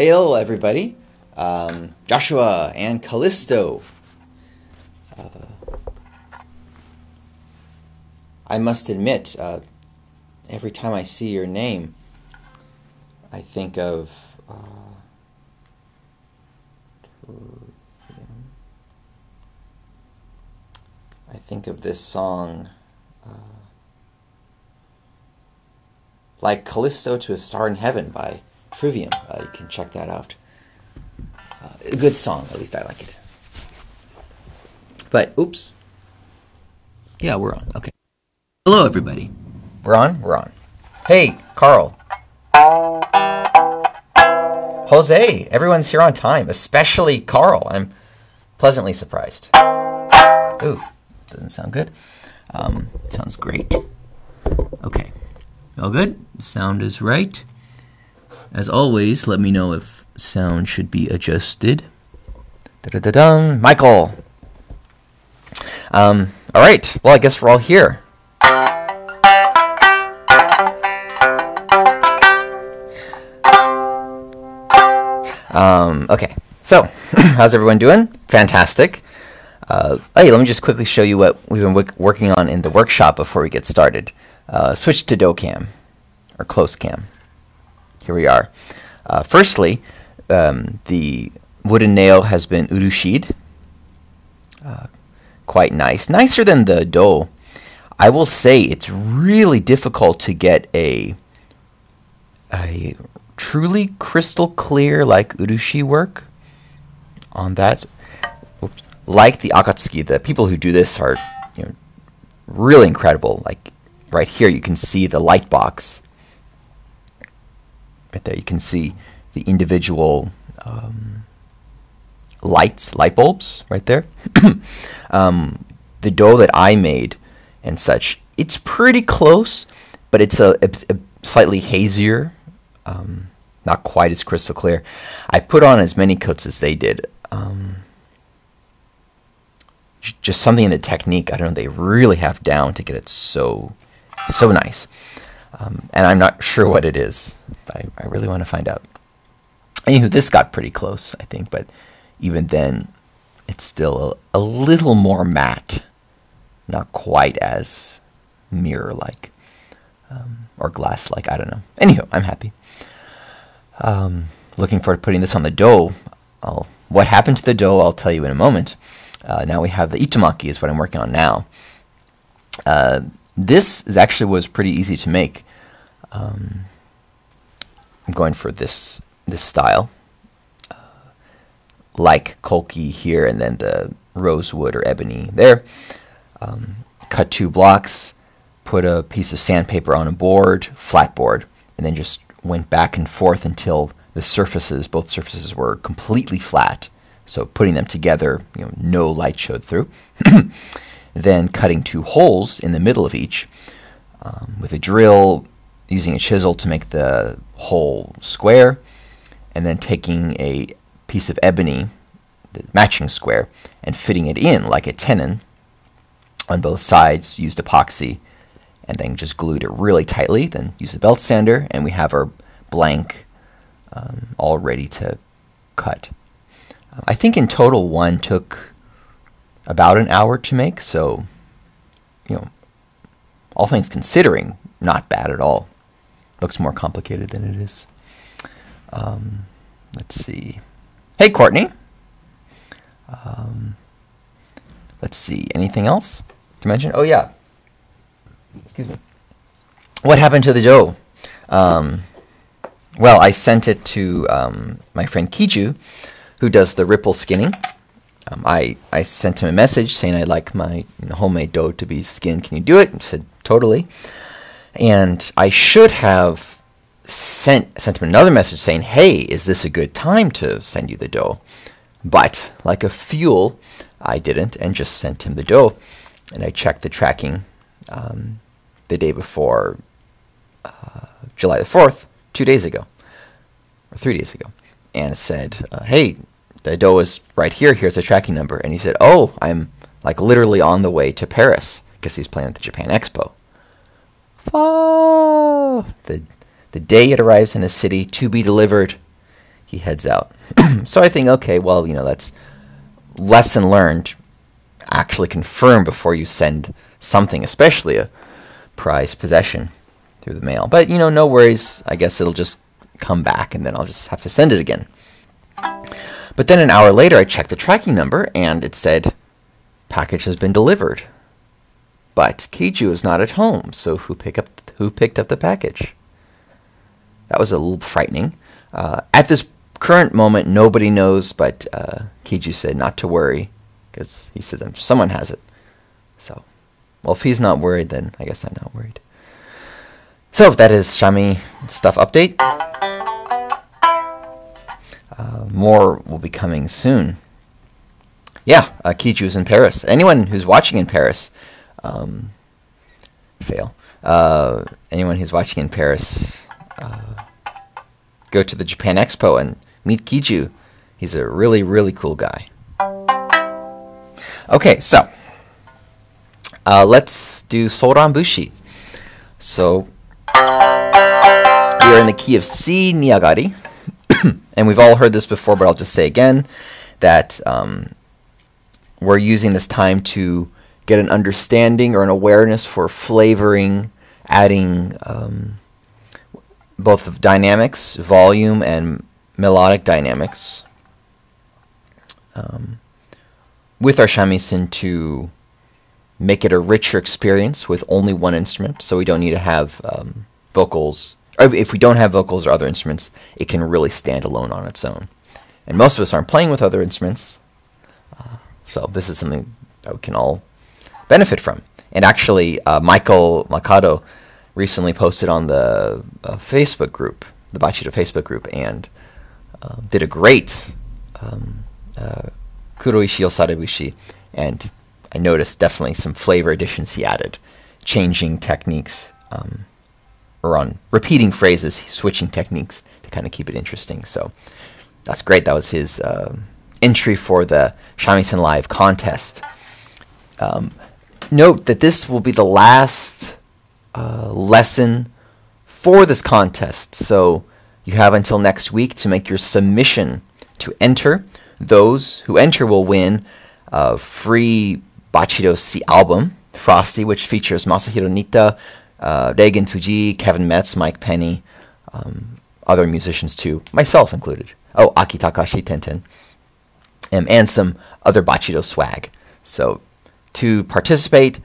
Hey, hello everybody. Joshua and Callisto. I must admit, every time I see your name, I think of this song, Like Callisto to a Star in Heaven by Trivium. You can check that out. A good song, at least I like it. But, oops. Yeah, we're on. Okay. Hello, everybody. We're on? We're on. Hey, Carl. Jose, everyone's here on time, especially Carl. I'm pleasantly surprised. Ooh, doesn't sound good. Sounds great. Okay. All good? Sound is right. As always, let me know if sound should be adjusted. Da-da-da-dum. Michael! All right. Well, I guess we're all here. Okay. So, how's everyone doing? Fantastic. Hey, let me just quickly show you what we've been working on in the workshop before we get started. Switch to dough cam, or close cam. Here we are. Firstly, the wooden nail has been urushied. Quite nice. Nicer than the dough. I will say it's really difficult to get a truly crystal clear like urushi work on that. Oops. Like the akatsuki, the people who do this are really incredible. Like right here you can see the light box. Right there, you can see the individual light bulbs right there. The dough that I made and such, it's pretty close, but it's a slightly hazier, not quite as crystal clear. I put on as many coats as they did. Just something in the technique, I don't know, they really have down to get it so nice. And I'm not sure what it is. I really want to find out. Anywho, this got pretty close, I think, but even then, it's still a little more matte. Not quite as mirror-like. Or glass-like, I don't know. Anywho, I'm happy. Looking forward to putting this on the dough. What happened to the dough, I'll tell you in a moment. Now we have the itomaki is what I'm working on now. This was pretty easy to make. I'm going for this style, like Kolki here, and then the rosewood or ebony there. Cut 2 blocks, put a piece of sandpaper on a board, flat board, and then just went back and forth until the both surfaces were completely flat. So putting them together, no light showed through. Then cutting 2 holes in the middle of each with a drill, using a chisel to make the hole square, and then taking a piece of ebony, the matching square, and fitting it in like a tenon on both sides, used epoxy, and then just glued it really tightly, then use a belt sander, and we have our blank all ready to cut. I think in total one took about an hour to make, so, all things considering, not bad at all. Looks more complicated than it is. Let's see. Hey, Courtney. Let's see. Anything else to mention? Oh, yeah. Excuse me. What happened to the dough? Well, I sent it to my friend Kiju, who does the ripple skinning. I sent him a message saying I'd like my homemade dough to be skinned. Can you do it? He said, totally. And I should have sent him another message saying, hey, is this a good time to send you the dough? But like a fool, I didn't and just sent him the dough. And I checked the tracking the day before July the 4th, 2 days ago, or 3 days ago. And it said, hey, the dough is right here. Here's the tracking number. And he said, oh, I'm like literally on the way to Paris because he's playing at the Japan Expo. Oh, the day it arrives in a city to be delivered, he heads out. So I think, okay, well, you know, that's lesson learned. Actually confirm before you send something, especially a prized possession, through the mail. But, you know, no worries. I guess it'll just come back, and then I'll just have to send it again. But then an hour later, I checked the tracking number, and it said, package has been delivered. But Kiju is not at home, so who picked up the package? That was a little frightening. At this current moment, nobody knows, but Kiju said not to worry, because he said someone has it. So, well, if he's not worried, then I guess I'm not worried. So that is Shami stuff update. More will be coming soon. Yeah, Kiju's in Paris. Anyone who's watching in Paris, fail. Anyone who's watching in Paris, go to the Japan Expo and meet Kiju. He's a really, really cool guy. Okay, so let's do Soran Bushi. So we are in the key of C Niagari, and we've all heard this before, but I'll just say again that we're using this time to get an understanding or an awareness for flavoring, adding both of dynamics, volume, and melodic dynamics with our shamisen to make it a richer experience with only one instrument. So we don't need to have vocals. Or if we don't have vocals or other instruments, it can really stand alone on its own. And most of us aren't playing with other instruments, so this is something that we can all benefit from. And actually, Michael Makado recently posted on the Facebook group, the Bachido Facebook group, and did a great Kuroishi Osarebushi, and I noticed definitely some flavor additions he added, changing techniques, or on repeating phrases, switching techniques to kind of keep it interesting. So that's great. That was his entry for the Shamisen Live contest. Note that this will be the last lesson for this contest. So you have until next week to make your submission to enter. Those who enter will win a free Bachido C album, Frosty, which features Masahiro Nita, Reigen Fuji, Kevin Metz, Mike Penny, other musicians too, myself included. Oh, Aki Takashi, Tenten, and some other Bachido swag. So to participate,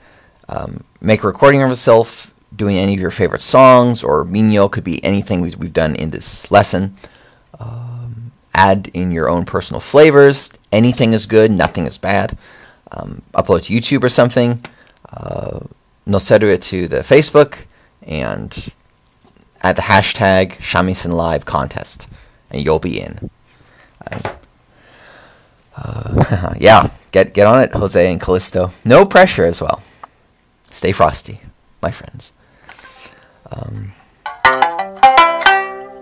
make a recording of yourself doing any of your favorite songs, or minyo, could be anything we've done in this lesson. Add in your own personal flavors. Anything is good, nothing is bad. Upload to YouTube or something. Noseru it to the Facebook, and add the hashtag Shamisen Live Contest, and you'll be in. Yeah, get on it, Jose and Callisto. No pressure as well. Stay frosty, my friends.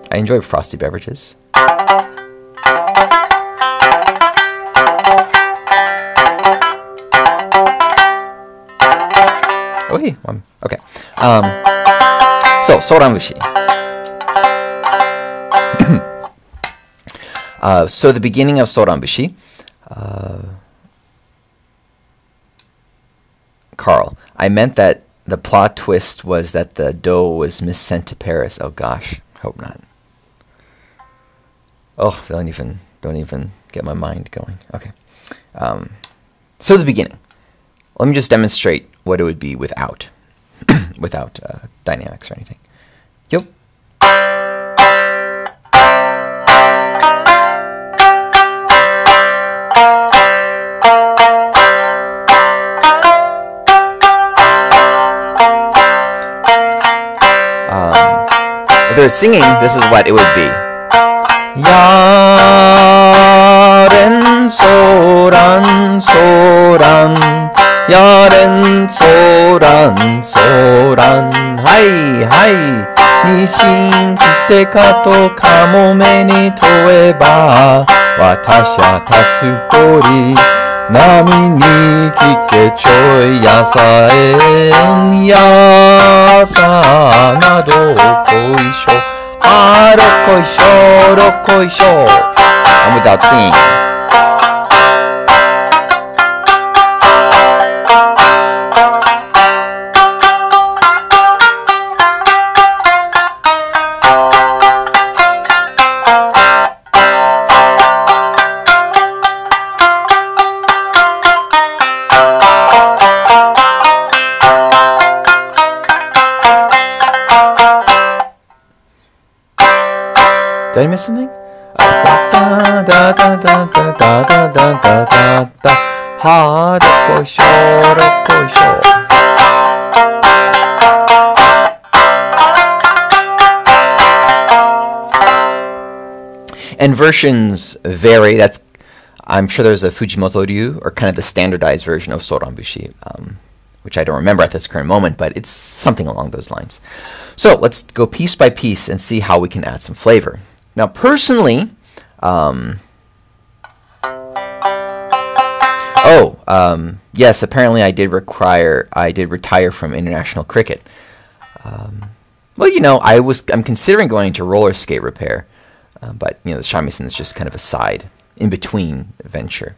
I enjoy frosty beverages. Okay. Okay. So Soran Bushi. So the beginning of Soran Bushi. Carl, I meant that the plot twist was that the dough was missent to Paris. Oh gosh, hope not. Oh, don't even get my mind going. Okay. So the beginning. Let me just demonstrate what it would be without without dynamics or anything. Yep. If they're singing, this is what it would be. Yaren soran soran, yaren soran soran, hai hai, nishin kite kato kamome ni toeba, watashi wa tatsu tori, nami ni kite choi yasaen, yasa nado koisho, do koi sho. And without singing. Did I miss something? And versions vary. I'm sure there's a Fujimoto Ryu, or kind of the standardized version of Soran Bushi, which I don't remember at this current moment, but it's something along those lines. So let's go piece by piece and see how we can add some flavor. Now, personally, yes, apparently I did retire from international cricket. Well, you know, I'm considering going into roller skate repair, but you know, the Shamisen is just kind of a side, in between venture.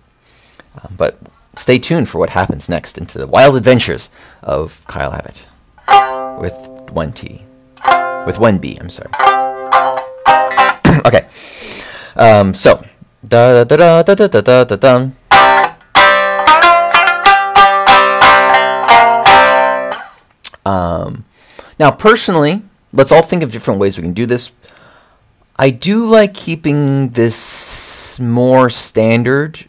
But stay tuned for what happens next into the wild adventures of Kyle Abbott with one B. I'm sorry. Okay. So da da da da da da da da. Now, personally, let's all think of different ways we can do this. I do like keeping this more standard,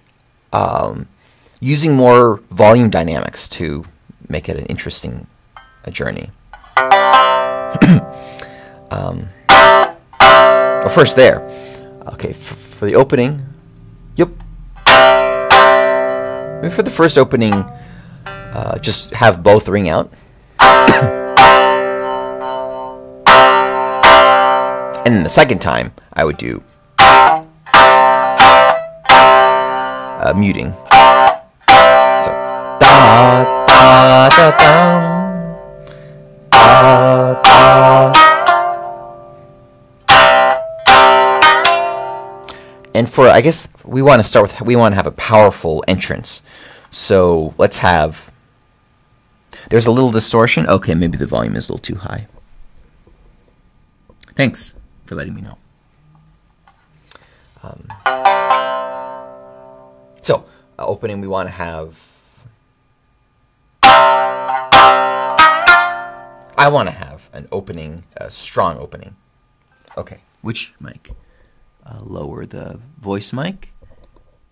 using more volume dynamics to make it an interesting journey. Well, first there. Okay, for the opening. Yep. Maybe for the first opening, just have both ring out. And then the second time, I would do muting. So da da da da da. And I guess we want to have a powerful entrance. So let's have, there's a little distortion. Okay, maybe the volume is a little too high. Thanks for letting me know. So, opening, we want to have, I want to have an opening, a strong opening. Okay, which mic? Lower the voice mic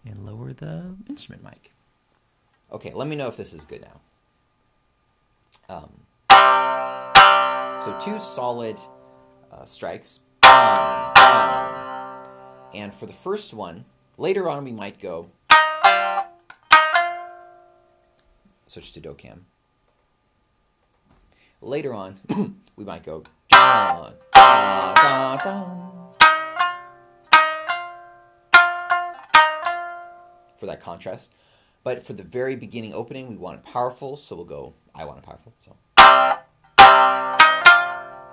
and lower the instrument mic. Okay, let me know if this is good now. So 2 solid strikes. And for the first one, later on we might go switch to do-cam. Later on, we might go da, da, da, da. For that contrast. But for the very beginning opening, we want it powerful, so we'll go, I want it powerful, so.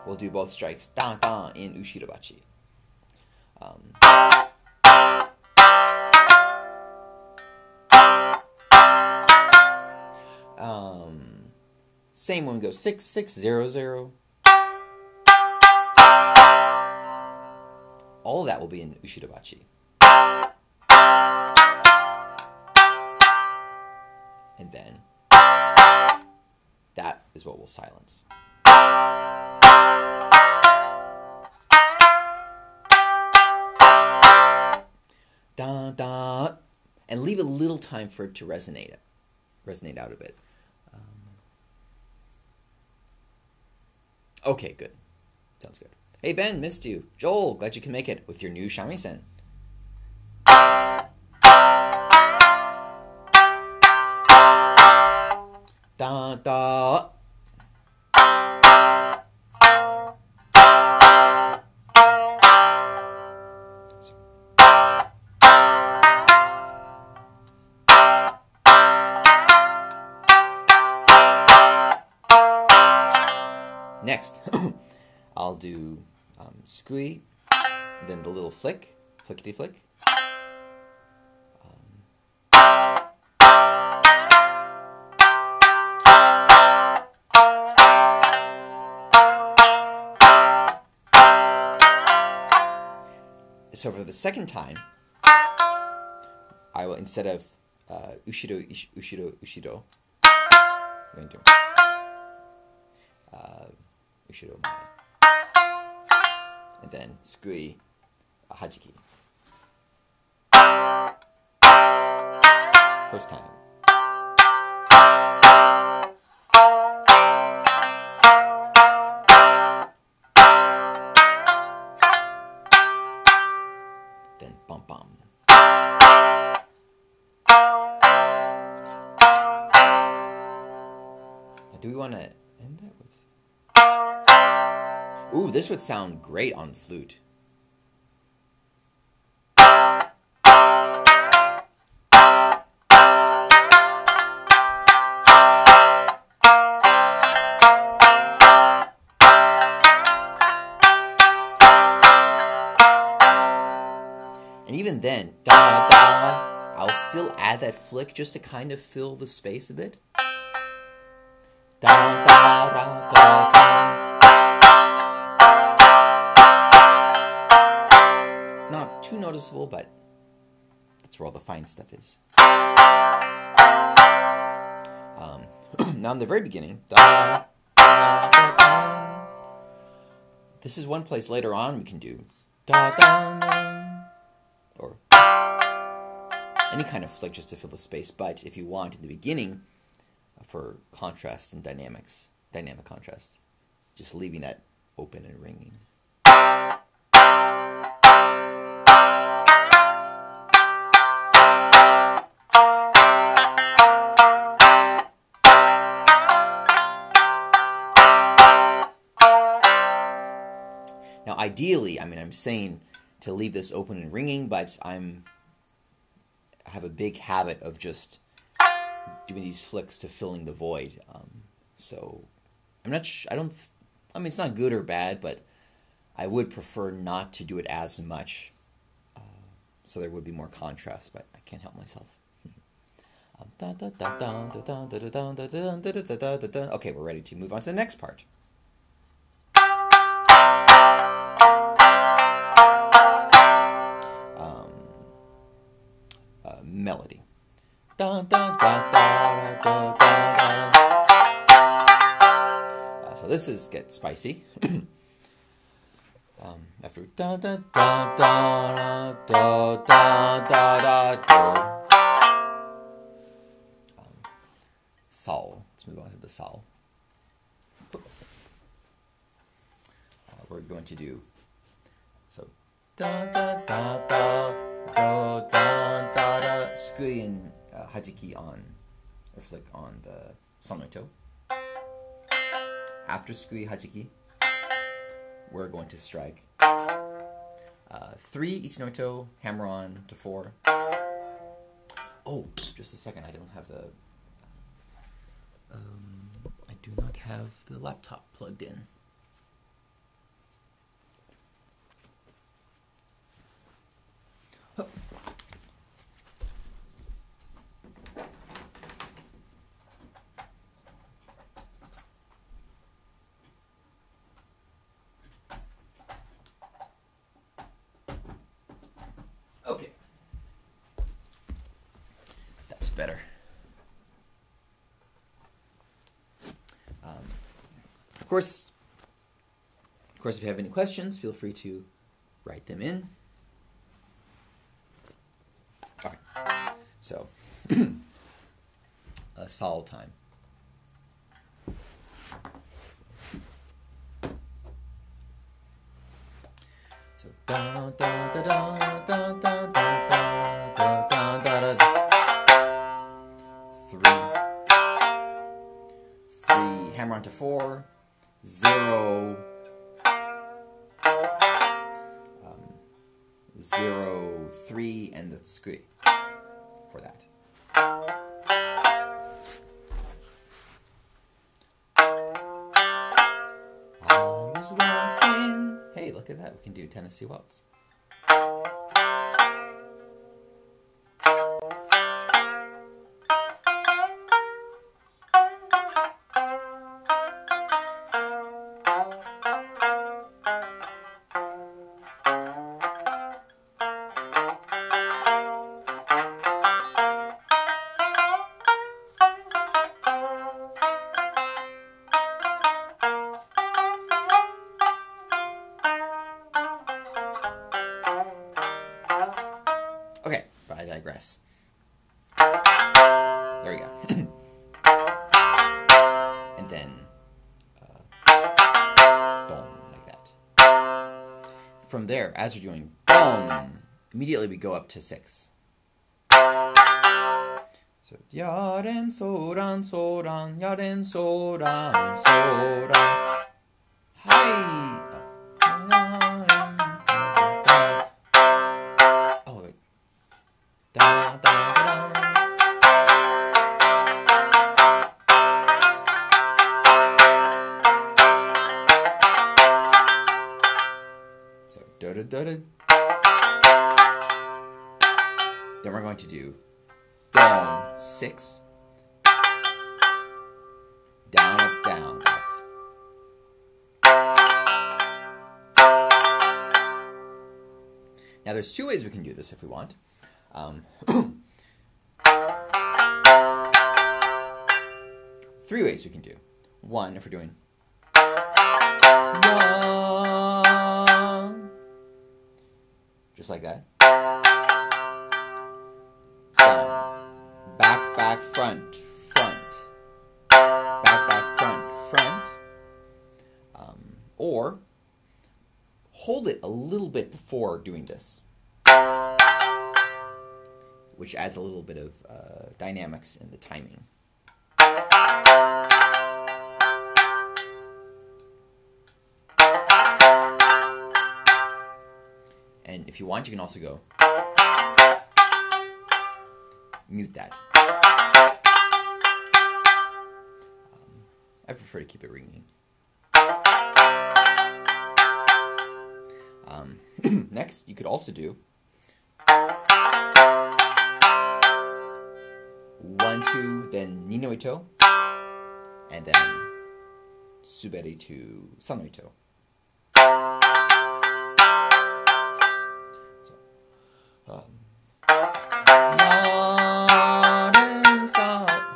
We'll do both strikes, da, da, in Ushirobachi. Same when we go 6, 6, 0, 0. All of that will be in Ushirobachi. And then that is what we'll silence. Da, da, and leave a little time for it to resonate out a bit. Okay, good. Sounds good. Hey Ben, missed you. Joel, glad you can make it with your new Shamisen. Da da. Next, I'll do Squee, then the little flick, flickety flick. So for the second time, I will, instead of ushiro, ushiro, ushiro, I'm going to ushiro mae, and then squee, hajiki. First time. Then bum bum. Now, do we want to end that with? Ooh, this would sound great on flute. And even then, da da, I'll still add that flick just to kind of fill the space a bit. Da da da da da. It's not too noticeable, but that's where all the fine stuff is. Now in the very beginning, da, da, da, da. This is one place later on we can do da da da, or any kind of flick just to fill the space. But if you want in the beginning, for contrast and dynamic contrast, just leaving that open and ringing. Now, ideally, I mean, I'm saying to leave this open and ringing, but I have a big habit of just doing these flicks to filling the void. So I'm not. I mean, it's not good or bad, but I would prefer not to do it as much, so there would be more contrast. But I can't help myself. Okay, we're ready to move on to the next part. Melody. So this is get spicy. After da da da da da da da da. Sol. Let's move on to the sol. We're going to do so da da da da da da da da. Squee and hajiki on, or flick on the sonoto. After squee hajiki, we're going to strike 3 each noto, hammer on to 4. Oh, just a second, I don't have the. I do not have the laptop plugged in. Oh. Okay, that's better. Of course, if you have any questions, feel free to write them in. All right, so sol time. So da da da da da da da da da da da. 3, hammer on to 4, 0, 0, 3, and the squee for that. I was walking. Hey, look. look at that. We can do Tennessee Waltz. Okay, but I digress. There we go. And then dom, like that. From there, as we're doing dom, immediately we go up to 6. So yaren soran soran yaren soran soran. Hi. Oh wait. Da, da, da. So da da da da. Then we're going to do down 6, down up down up. Now there's 2 ways we can do this if we want. 3 ways we can do. 1, if we're doing just like that. Back, back, front, front. Back, back, front, front. Or hold it a little bit before doing this, which adds a little bit of dynamics in the timing. And if you want, you can also go mute that. I prefer to keep it ringing. Next, you could also do 1, 2, then ni no ito, and then suberi to san no ito.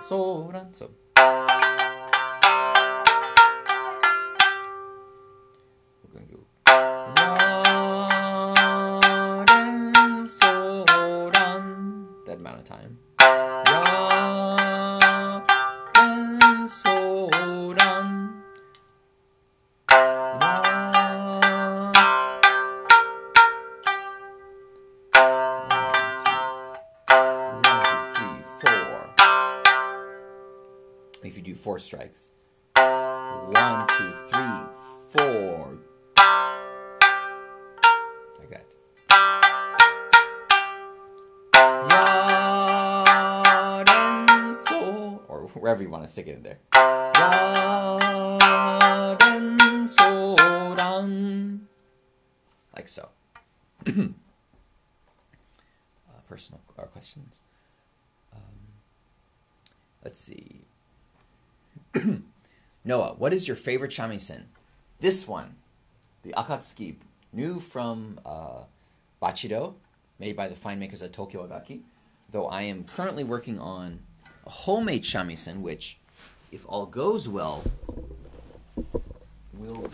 Soran, so. We're going to go Yaren, soran, that amount of time. Yaren, soran. If you do 4 strikes, 1, 2, 3, 4, like that. Yaren, so, or wherever you want to stick it in there. Yaren, soran, like so. Personal questions. Let's see. Noah, what is your favorite shamisen? This one, the Akatsuki, new from Bachido, made by the fine makers at Tokyo Agaki. Though I am currently working on a homemade shamisen, which, if all goes well, will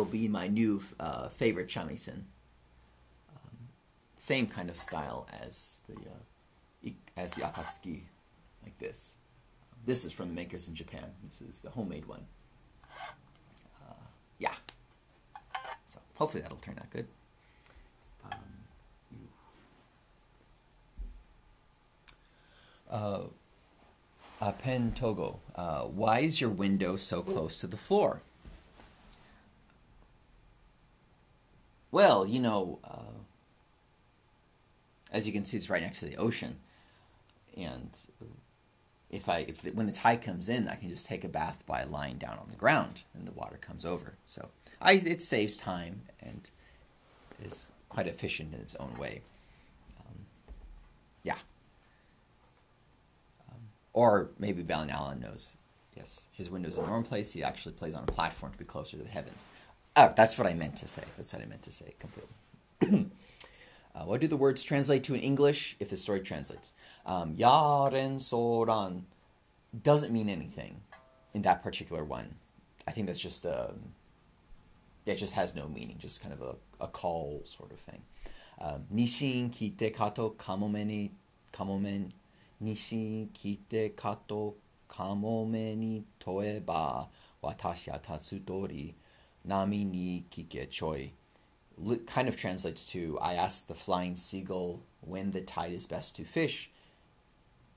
be my new favorite shamisen. Same kind of style as the Akatsuki, like this. This is from the makers in Japan. This is the homemade one. Yeah. So hopefully that'll turn out good. Pen Togo, why is your window so close to the floor? Well, you know, as you can see, it's right next to the ocean, and when the tide comes in, I can just take a bath by lying down on the ground, and the water comes over. So it saves time and is quite efficient in its own way. Yeah. Or maybe Balin Allen knows. Yes, his window's in a normal place. He actually plays on a platform to be closer to the heavens. Oh, that's what I meant to say. That's what I meant to say completely. What do the words translate to in English if the story translates? Yaren Soran doesn't mean anything in that particular one. I think that's just it just has no meaning, just kind of a call sort of thing. Nishin kite kato kamomen nishin kite kato kamome ni toeba watashi wa tatsutori nami ni kike choi. Kind of translates to, I asked the flying seagull when the tide is best to fish.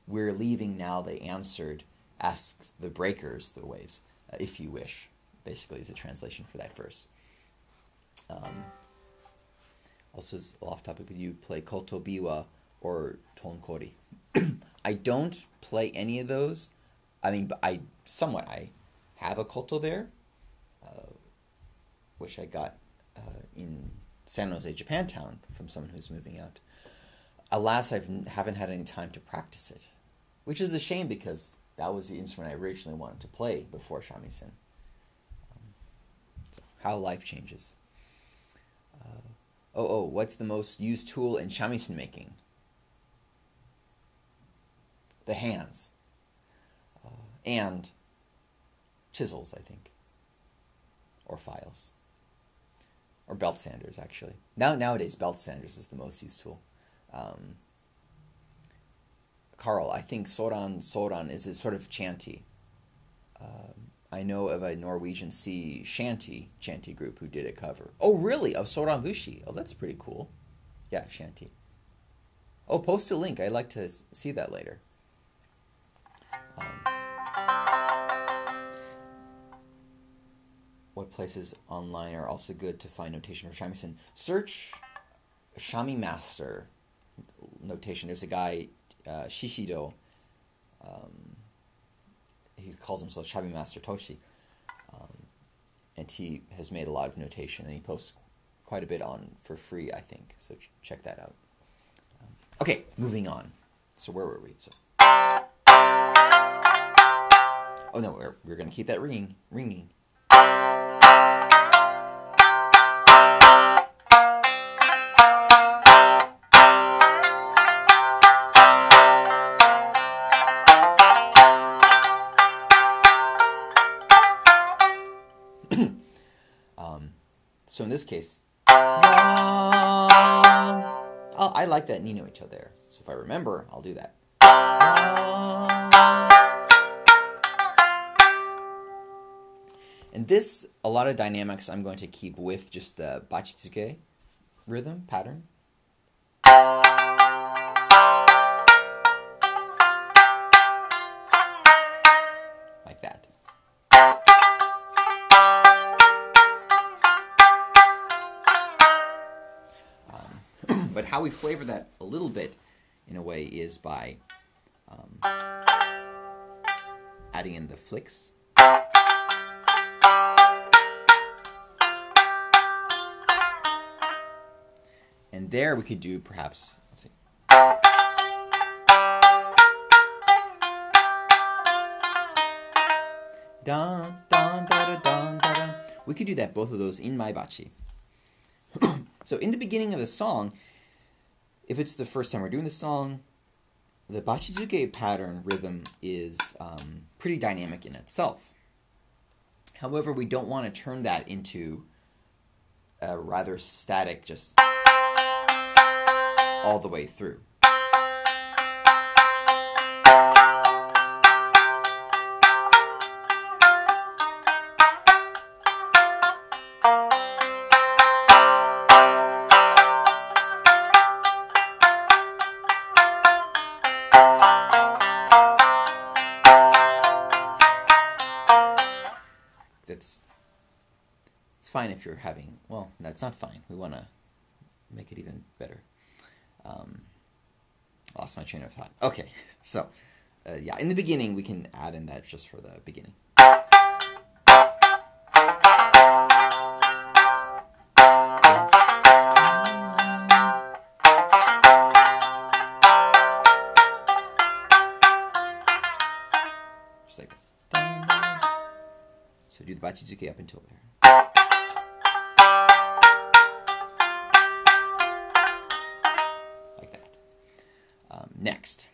We're leaving now, they answered. Ask the breakers, the waves, if you wish. Basically is the translation for that verse. Also, off topic, but you play koto biwa or tonkori. I don't play any of those. I mean, but I have a koto there, which I got in San Jose, Japantown, from someone who's moving out. Alas, I haven't had any time to practice it, which is a shame because that was the instrument I originally wanted to play before shamisen. So how life changes. What's the most used tool in shamisen making? The hands. And chisels, I think. Or files. Or belt sanders, actually. Nowadays, belt sanders is the most used tool. Carl, I think Soran is a sort of chanty. I know of a Norwegian sea shanty group who did a cover. Oh, really? Of Soran Bushi? Oh, that's pretty cool. Yeah, shanty. Oh, post a link. I'd like to see that later. What places online are also good to find notation for shamisen? Search Shami Master notation. There's a guy, Shishido. He calls himself Shami Master Toshi. And he has made a lot of notation, and he posts quite a bit on for free, I think. So check that out. Okay, moving on. So where were we? Oh no, we're going to keep that ringing. So in this case, I like that Ni no Icho there. So if I remember, I'll do that. And this, a lot of dynamics I'm going to keep with just the bachitsuke rhythm pattern. Like that. But how we flavor that a little bit, in a way, is by adding in the flicks. And there we could do perhaps, let's see. Dun, dun, da, da, dun, da, da. We could do that, both of those in my bachi. So in the beginning of the song, if it's the first time we're doing the song, the bachizuke pattern rhythm is pretty dynamic in itself. However, we don't want to turn that into a rather static, just all the way through. It's fine if you're having, well, that's not fine. We want to make it even better. I lost my train of thought. Okay, so yeah, in the beginning we can add in that just for the beginning. Just like that. So do the bachizuke up until there. Like that. Next.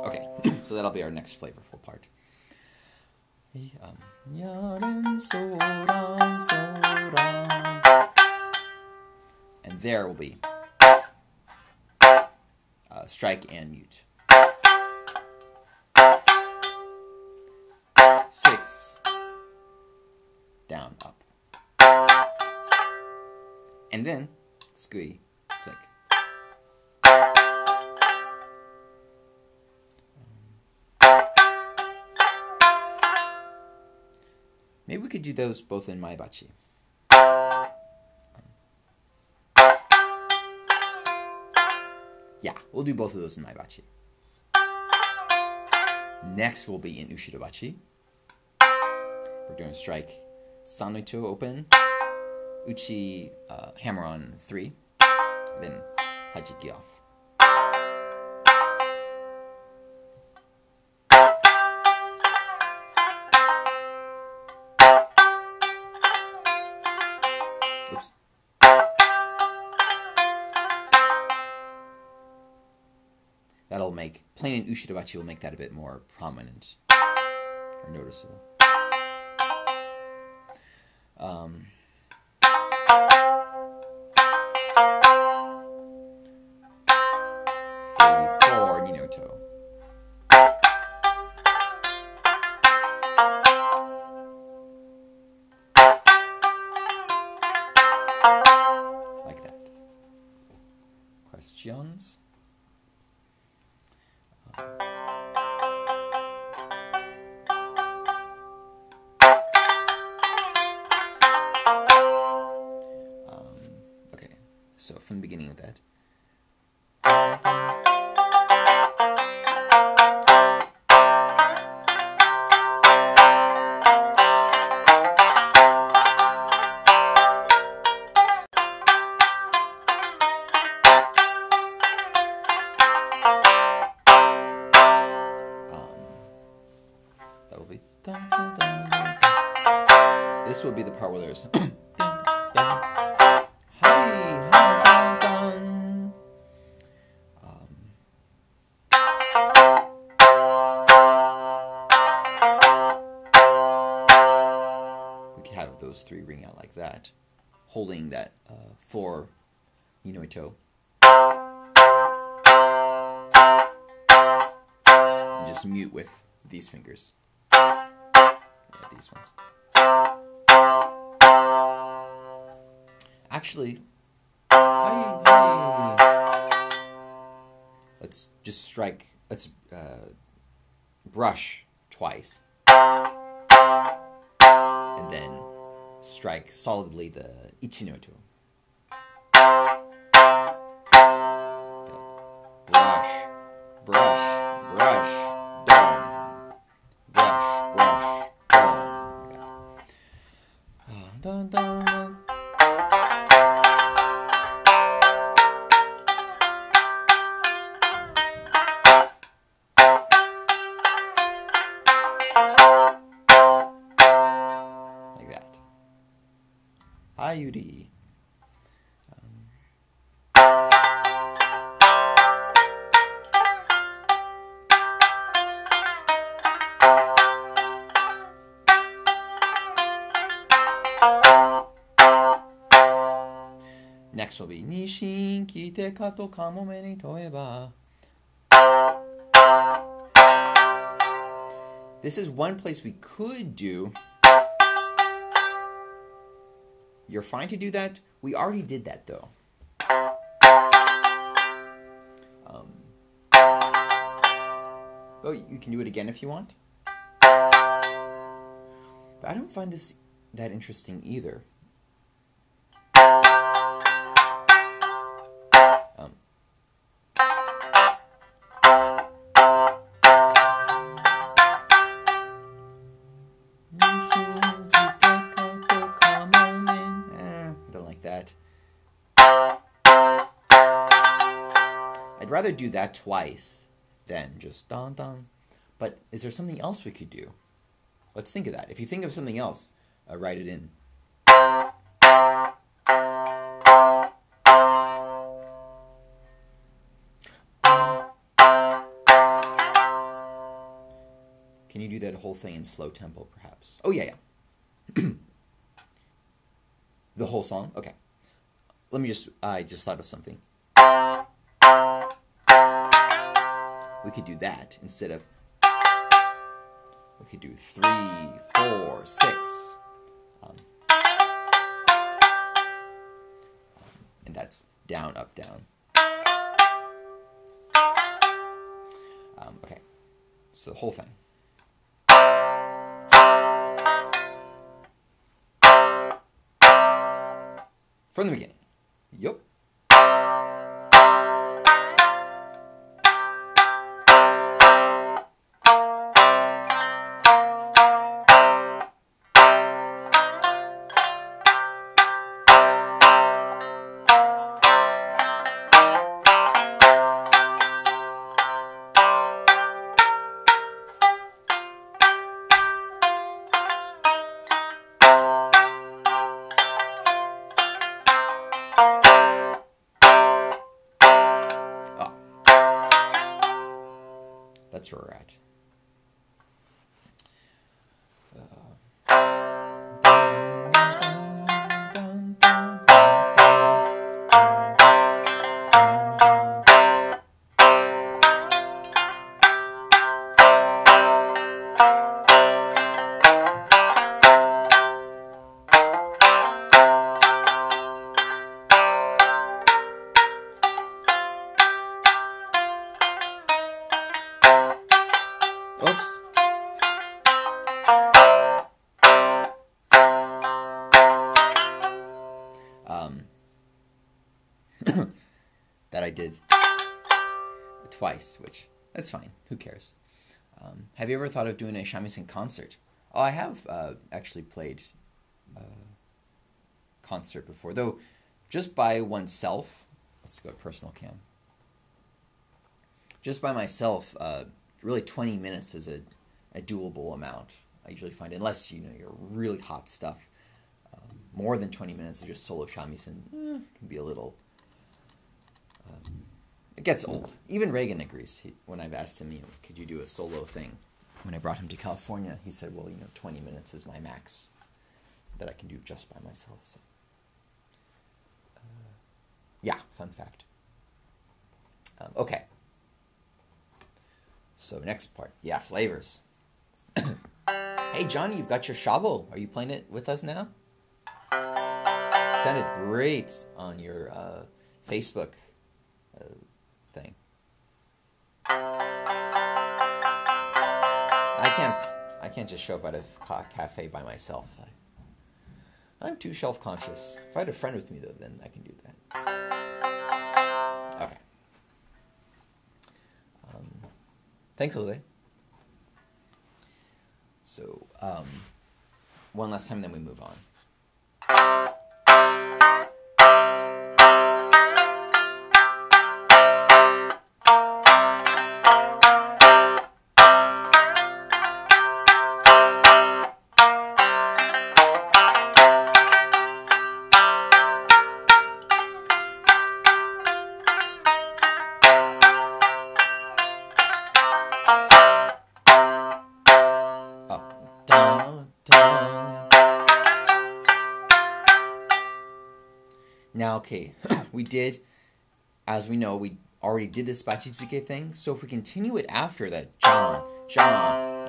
Okay, so that'll be our next flavorful part. And there will be strike and mute. 6, down, up. And then, squee, flick. Maybe we could do those both in Maebachi. Yeah, we'll do both of those in Maebachi. Next will be in Ushirobachi. We're doing strike Sanoito open, Uchi hammer-on 3, then Hachiki off. Oops. That'll make, playing in Ushirobachi will make that a bit more prominent or noticeable. 3, 4, Ninoto. Like that. Questions? Okay, so from the beginning of that. That will be dun, dun, dun, dun. This will be the part where there's dun, dun, dun. Hi, dun, dun. We could have those 3 ring out like that, holding that 4 Ninoito. And just mute with these fingers. Yeah, these ones. Actually, let's just strike, let's brush twice. And then strike solidly the Ichinoto. Brush, brush, brush, down. Brush, brush, down. Dun, dun, dun. Like that. Ayuri. Next will be Nishin kite kato kamome ni toeba. This is one place we could do. You're fine to do that. We already did that though. Oh, you can do it again if you want. But I don't find this that interesting either. I don't like that. I'd rather do that twice than just dun dun. But is there something else we could do? Let's think of that. If you think of something else, write it in. Can you do that whole thing in slow tempo, perhaps? Oh, yeah. The whole song? Okay. Let me I just thought of something. We could do that instead of... We could do 3, 4, 6. And that's down, up, down. Okay. So the whole thing. From the beginning. Yup. That's where we're at. Oops. That I did twice, which, that's fine. Who cares? Have you ever thought of doing a shamisen concert? Oh, I have actually played concert before, though just by oneself. Let's go to personal cam. Just by myself, really 20 minutes is a doable amount. I usually find, unless you're really hot stuff, more than 20 minutes of just solo shamisen can be a little. It gets old. Even Reagan agrees. When I've asked him, could you do a solo thing? When I brought him to California, he said, well, 20 minutes is my max that I can do just by myself. So, yeah, fun fact. Okay. So next part. Yeah, flavors. Hey, Johnny, you've got your shovel. Are you playing it with us now? Sounded great on your Facebook thing. I can't just show up at a cafe by myself. I'm too self-conscious. If I had a friend with me, though, then I can do that. Okay. Thanks, Jose. So, one last time, then we move on. Now, okay, we did, as we know, we already did this Bachizuke thing, so if we continue it after that, John,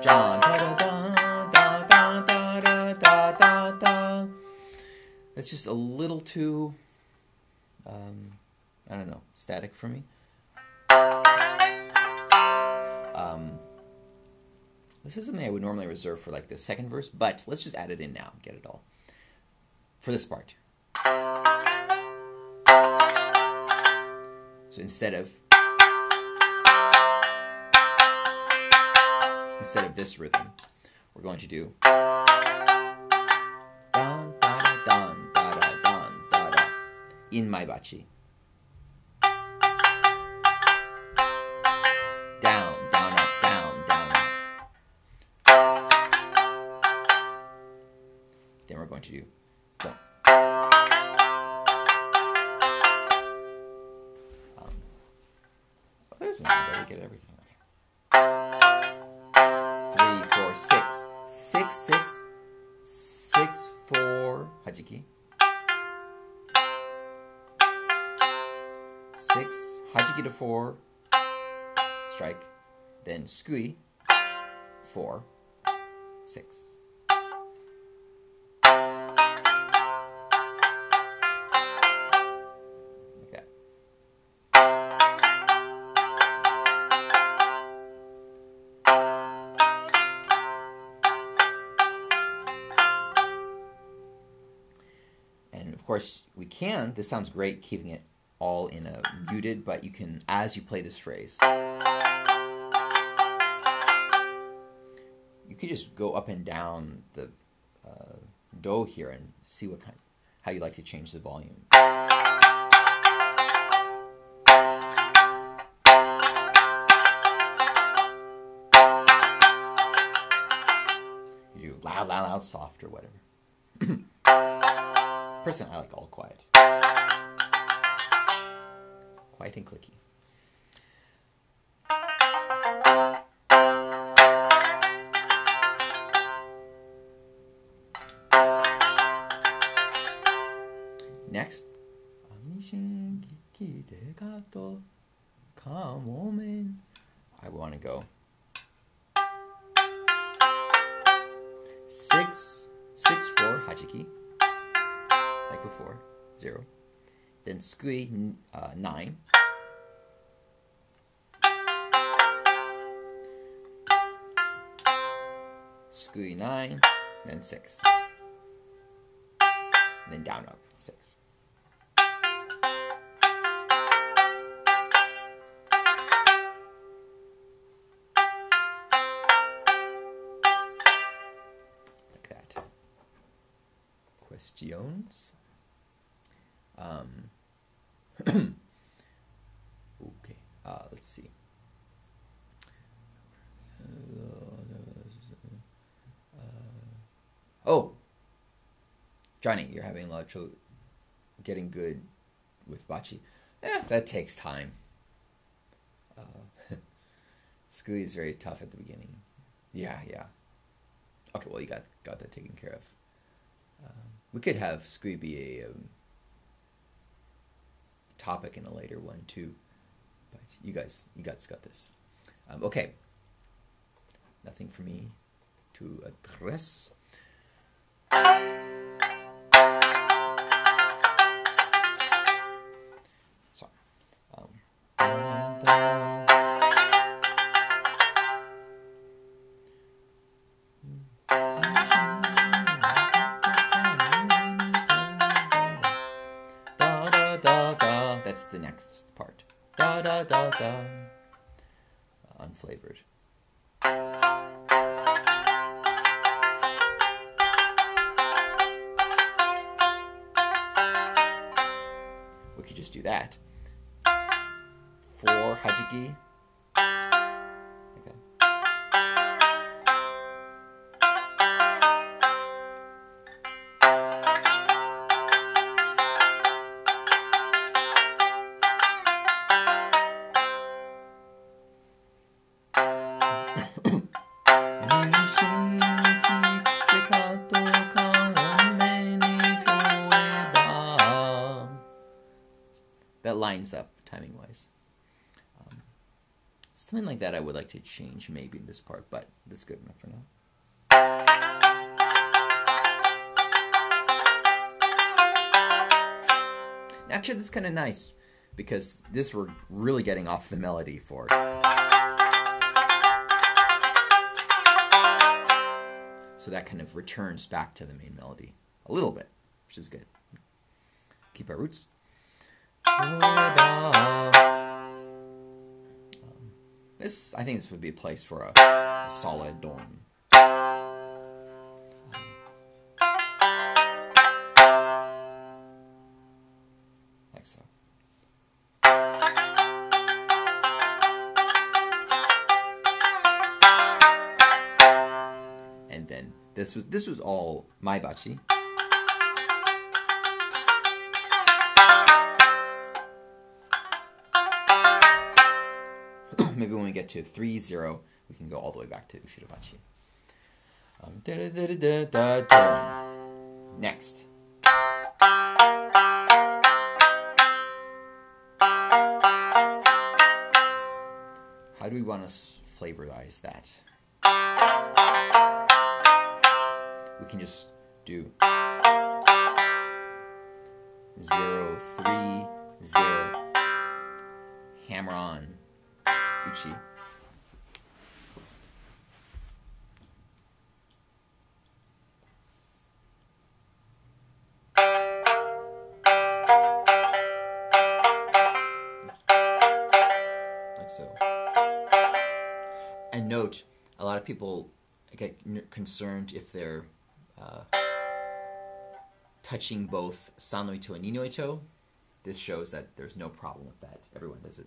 da da da da da da da da da, that's just a little too, I don't know, static for me. This is something I would normally reserve for like the second verse, but let's just add it in now, get it all. For this part. So instead of this rhythm, we're going to do dan, da, da, dan, da, da, dan, da, da, in my bachi. Down, down, up, down, down, up. Then we're going to do boom. There's another way to get everything. Okay. 3, 4, 6. 6, 6. 6, 4. Hajiki. 6. Hajiki to 4. Strike. Then skui. 4. 6. Of course, we can. This sounds great, keeping it all in a muted, but you can, as you play this phrase, you could just go up and down the do here and see what how you like to change the volume. You do loud, loud, loud, soft, or whatever. Personally, I like all quiet. Quiet and clicky. Next. I want to go 6, 6, 4, hachiki. Like before, 0. Then skui 9. Skui 9, then 6. And then down up 6. Like that. Questions? Okay, let's see. Oh, Johnny, you're having a lot of trouble getting good with bachi. That takes time. Skui is very tough at the beginning. Yeah. Okay, well, you got that taken care of. We could have skui be a topic in a later one too, but you guys got this. Okay, nothing for me to address. So, that's the next part. Da da da da. Unflavored. We could just do that. 4 hajiki. Okay. That lines up timing-wise. Something like that I would like to change maybe in this part, but that's good enough for now. Actually, that's kind of nice, because this we're really getting off the melody for. So that kind of returns back to the main melody a little bit, which is good. Keep our roots. This, I think this would be a place for a solid don. Like so. And then this was all my bachi. Maybe when we get to 3-0, we can go all the way back to Ushirabachi. Next. How do we want to flavorize that? We can just do 0, 3, 0, hammer on, uchi. Like so. And note, a lot of people get concerned if they're touching both Sanoito and Ninoito. This shows that there's no problem with that. Everyone does it.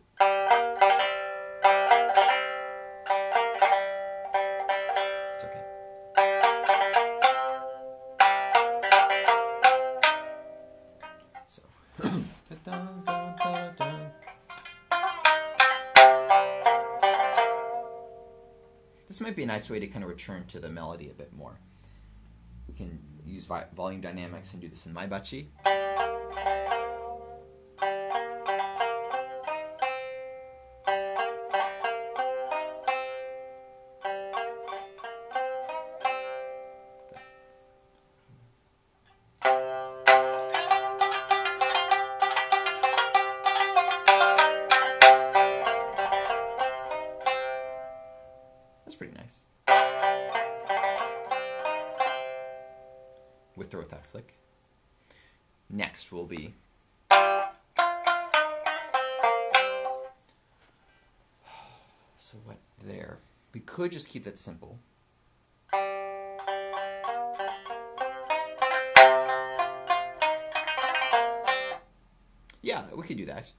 It's okay. So. This might be a nice way to kind of return to the melody a bit more. We can use volume dynamics and do this in my bachi. That's pretty nice. With or without flick. Next will be so what there. We could just keep that simple. Yeah, we could do that.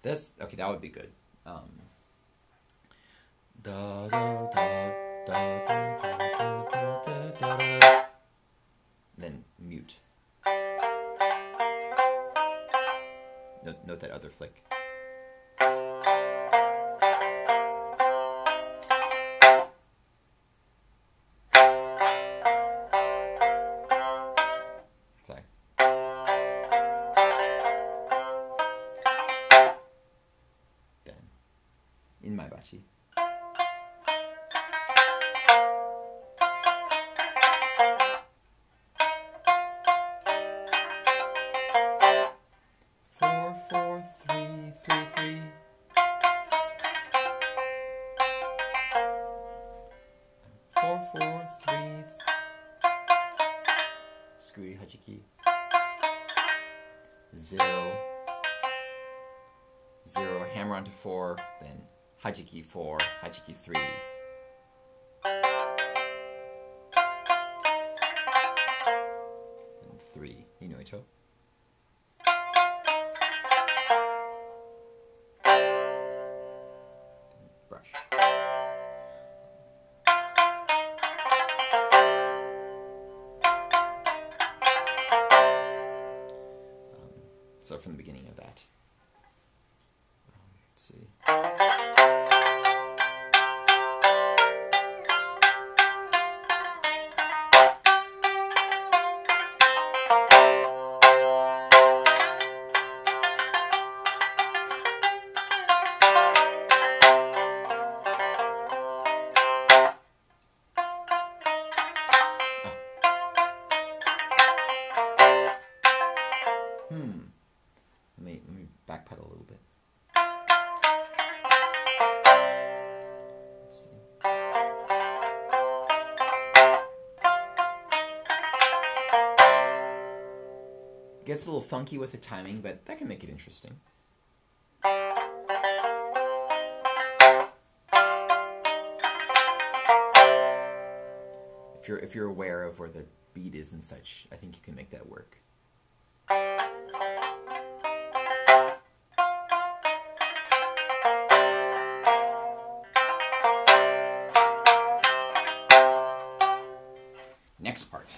That's okay. That would be good. Then mute. Note that other flick. Sorry. In my bachi. Four, 3, 3, 3. Four, 3. Screwy hachiki. 0, 0, hammer onto 4, then hachiki 4, hachiki 3. And 3, Ninoito. Brush. So from the beginning of that. Let's see. Let me backpedal a little bit. Let's see. It gets a little funky with the timing, but that can make it interesting. If you're aware of where the beat is and such, I think you can make that work. Next part.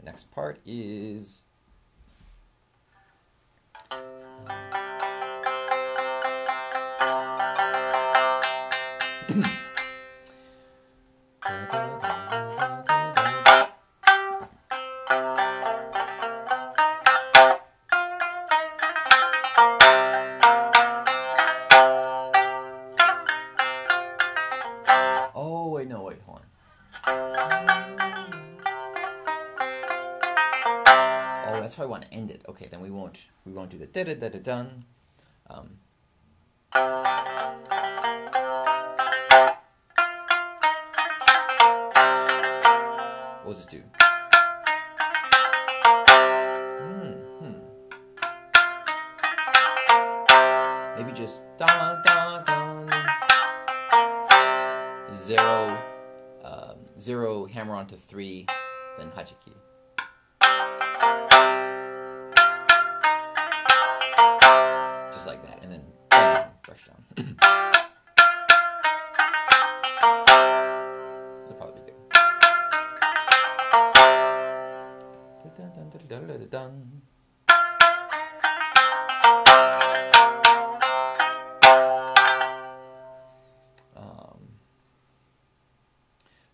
Next part is wait, hold on. Oh, that's how I want to end it. Okay, then we won't do the da da da da dun. We'll just do. Maybe just da da da. 0 hammer-on to 3, then hachiki. Just like that, and then bang, brush down. That'll probably be good.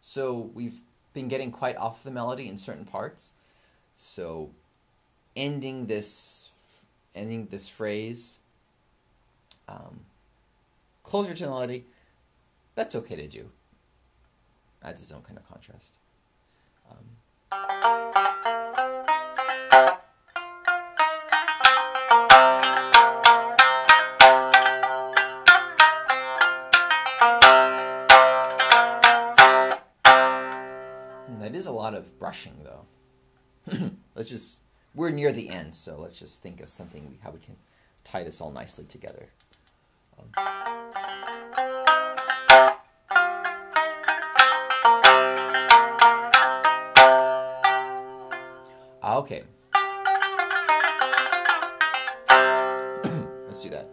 So we've been getting quite off the melody in certain parts. So ending this phrase closer to the melody, that's okay to do. Adds its own kind of contrast. That is a lot of brushing, though. We're near the end, so let's just think of something, how we can tie this all nicely together. Okay. Let's do that.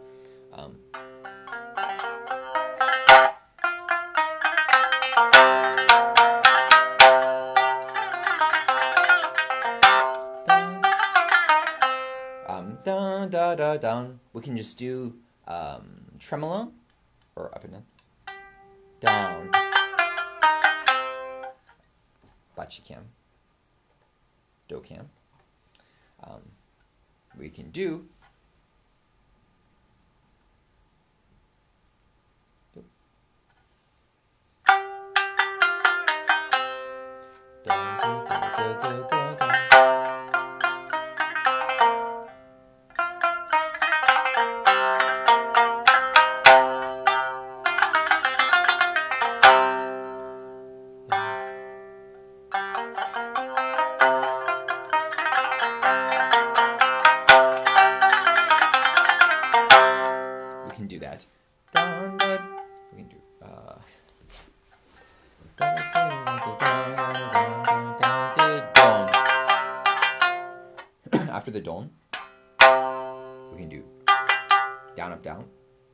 Dun, da, da, down. We can just do tremolo, or up and down. Down. Bachikam. Dokam. We can do that. We can do after the don, we can do down up down,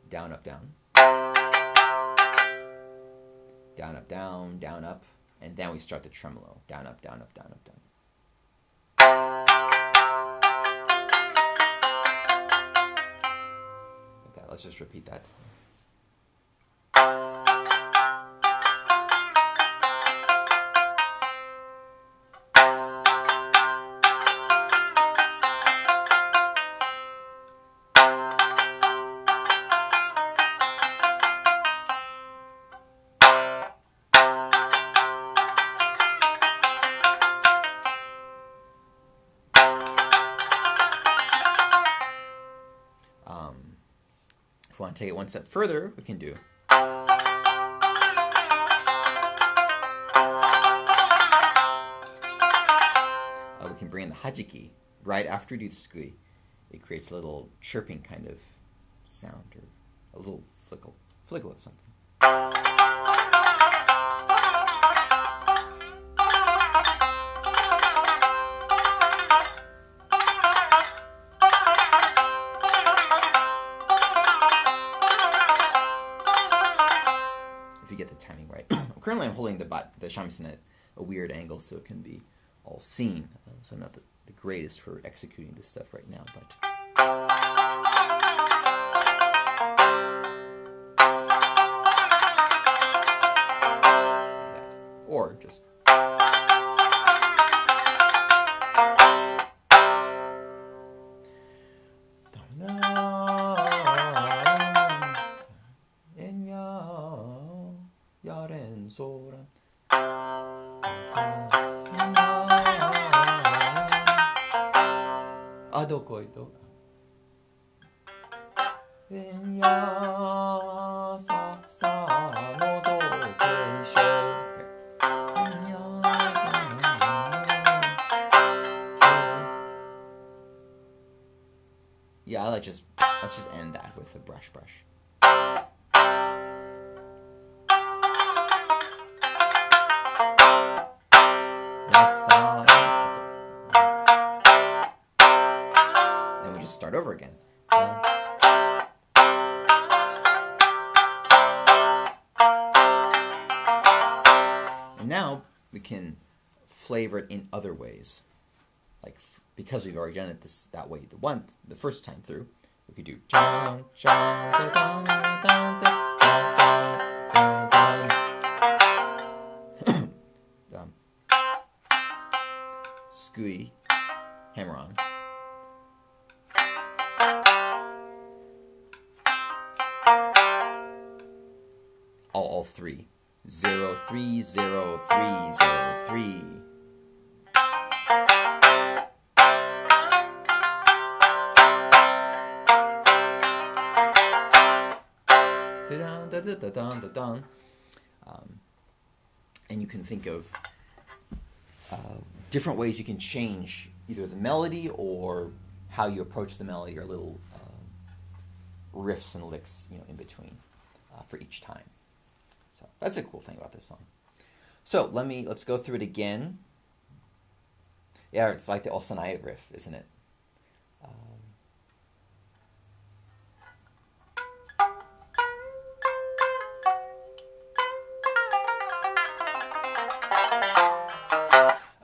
down up down, down up down, down up, and then we start the tremolo. Down up down up down up down. Let's just repeat that. If we want to take it one step further, we can do. We can bring in the hajiki right after we do the sukui. It creates a little chirping kind of sound, or a little flickle of something. If you get the timing right. Currently I'm holding the shamisen at a weird angle so it can be all seen. So I'm not the greatest for executing this stuff right now, but... Or just... Soran Adoko Yeah, let's just end that with a brush. Then we just start over again. And now we can flavor it in other ways. Like, because we've already done it that way the first time through, we could do sukui, hammer-on. All three. 0, 3, 0, 3, 0, 3. And you can think of different ways you can change either the melody or how you approach the melody, or little riffs and licks, in between for each time. So that's a cool thing about this song. So let's go through it again. Yeah, it's like the Osanai riff, isn't it?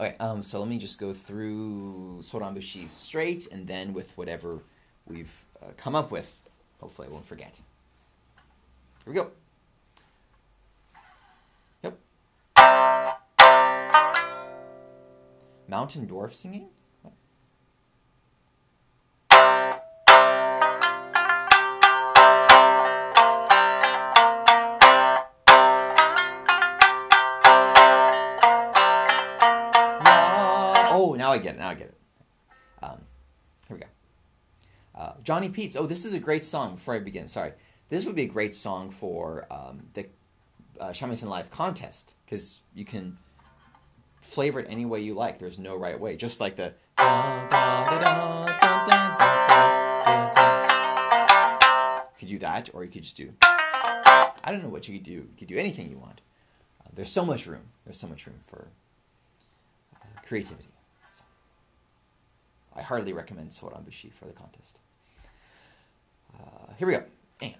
Okay, so let me just go through Soran Bushi straight, and then with whatever we've come up with. Hopefully I won't forget. Here we go. Yep. Mountain dwarf singing? Now I get it. Here we go. Johnny Pete's. Oh, this is a great song. Before I begin, sorry. This would be a great song for the Shamisen Live contest, because you can flavor it any way you like. There's no right way. Just like the... You could do that, or you could just do... I don't know what you could do. You could do anything you want. There's so much room. There's so much room for creativity. I hardly recommend Soran Bushi for the contest. Here we go. And...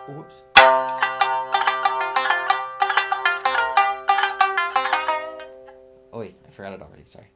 Whoops. Oh wait, I forgot it already, sorry.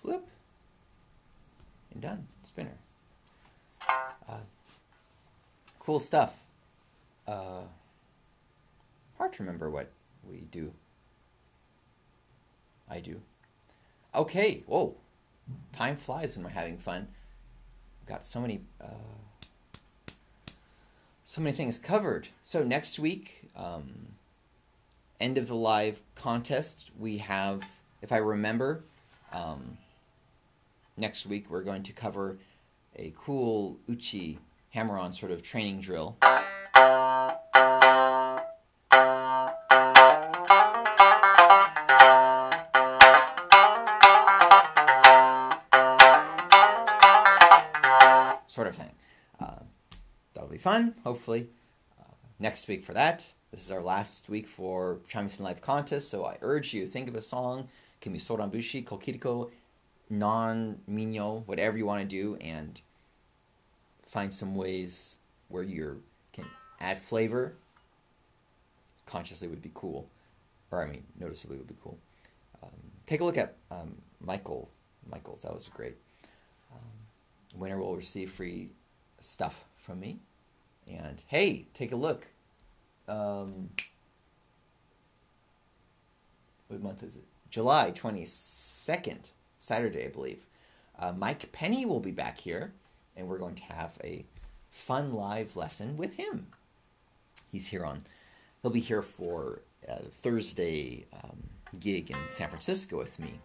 Flip. And done. Spinner. Cool stuff. Hard to remember what we do. I do. Okay. Whoa. Time flies when we're having fun. Got so many things covered. So next week, end of the live contest, we have, if I remember, next week we're going to cover a cool uchi hammer-on sort of training drill. Sort of thing. That'll be fun, hopefully. Next week for that. This is our last week for Shamisen Live Contest, so I urge you, think of a song. It can be Soran Bushi, Kokiriko, non-minyo, whatever you want to do, and find some ways where you can add flavor. Consciously would be cool. Or, I mean, noticeably would be cool. Take a look at Michael's. That was great. Winner will receive free stuff from me. And, hey, take a look. What month is it? July 22nd, Saturday, I believe. Mike Penny will be back here, and we're going to have a fun live lesson with him. He'll be here for Thursday gig in San Francisco with me.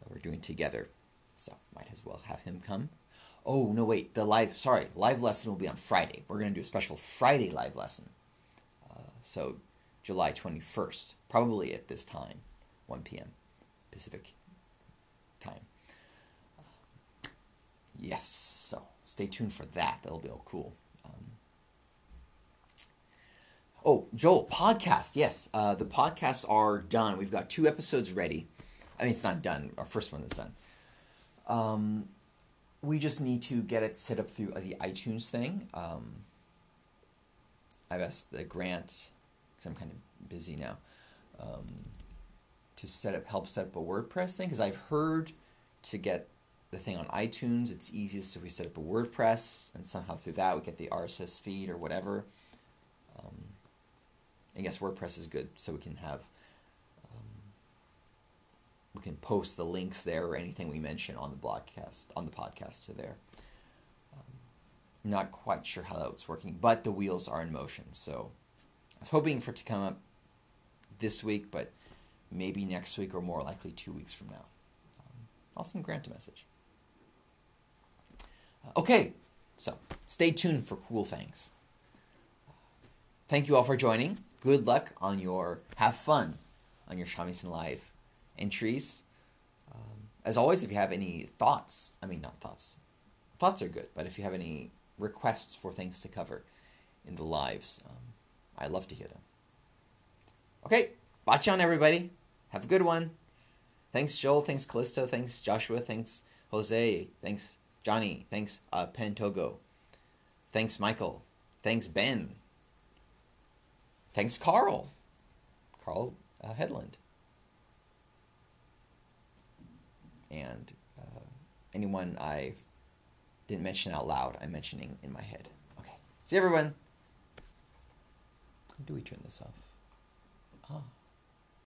We're doing together, so might as well have him come. Oh, no, wait, live lesson will be on Friday. We're going to do a special Friday live lesson. So July 21st, probably at this time, 1 p.m. Pacific time. Yes, so stay tuned for that. That'll be all cool. Joel, podcast. Yes, the podcasts are done. We've got 2 episodes ready. I mean, it's not done. Our first one is done. We just need to get it set up through the iTunes thing. I've asked Grant, because I'm kind of busy now, to help set up a WordPress thing, because I've heard to get the thing on iTunes, it's easiest if we set up a WordPress, and somehow through that we get the RSS feed or whatever. I guess WordPress is good, so we can have we can post the links there or anything we mention on the podcast to there. Not quite sure how that's working, but the wheels are in motion. So I was hoping for it to come up this week, but maybe next week or more likely 2 weeks from now. I'll send Grant a message. Okay, so stay tuned for cool things. Thank you all for joining. Good luck on have fun on your Shamisen Live entries. As always, if you have any thoughts, thoughts are good, but if you have any requests for things to cover in the lives, I'd love to hear them. Okay, bachan everybody. Have a good one. Thanks Joel, thanks Callista, thanks Joshua, thanks Jose, thanks Johnny, thanks Pentogo, thanks Michael, thanks Ben, thanks Carl Headland, and anyone I didn't mention out loud, I'm mentioning in my head. Okay, see everyone. How do we turn this off?